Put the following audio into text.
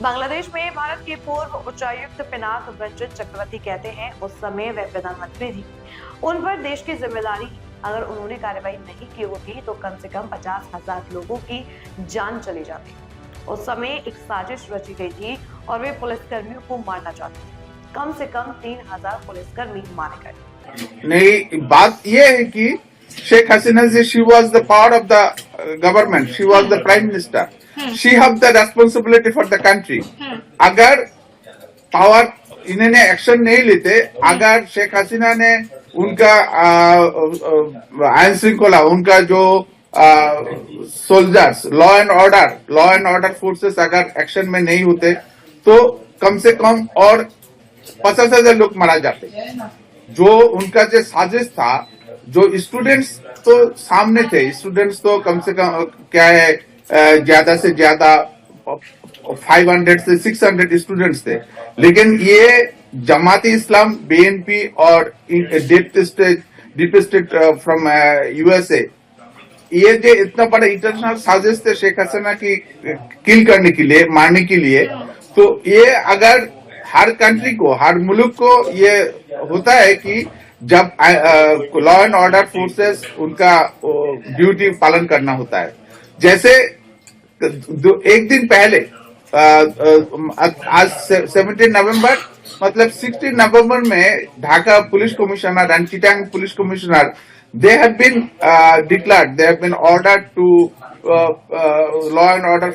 बांग्लादेश में भारत के पूर्व उच्चायुक्त पिनाक रंजन चक्रवर्ती कहते हैं उस समय वे प्रधानमंत्री थी, उन पर देश की जिम्मेदारी। अगर उन्होंने कार्रवाई नहीं की होती तो कम से कम 50,000 लोगों की जान चली जाती। उस समय एक साजिश रची गई थी और वे पुलिसकर्मियों को मारना चाहते थे। कम से कम 3,000 पुलिसकर्मी मारे गए। नहीं, बात यह है कि Sheikh Hasina ji, she was the power of the government, she was the prime minister, she have the responsibility for the country. अगर पावर इन्होंने एक्शन नहीं लेते, अगर शेख हसीना ने उनका आईन श्रृंखला, उनका जो soldiers, law and order forces अगर एक्शन में नहीं होते तो कम से कम और 50,000 लोग मारा जाते। जो उनका जो साजिश था, जो स्टूडेंट्स तो सामने थे, स्टूडेंट्स तो कम से कम क्या है, ज्यादा से ज्यादा 500 से 600 स्टूडेंट्स थे, लेकिन ये जमाती इस्लाम, बीएनपी और डीप स्टेट फ्रॉम यूएसए, ये जो इतना बड़ा इंटरनेशनल साजिश थे शेख हसीना की किल करने के लिए, मारने के लिए, तो ये अगर हर कंट्री को, हर मुल्क को ये होता है कि जब लॉ एंड ऑर्डर फोर्सेस उनका ड्यूटी पालन करना होता है। जैसे एक दिन पहले आज 17 नवंबर, मतलब 16 नवंबर में Dhaka police commissioner and Chittagong police commissioner, they have been declared, they have been ordered to law and order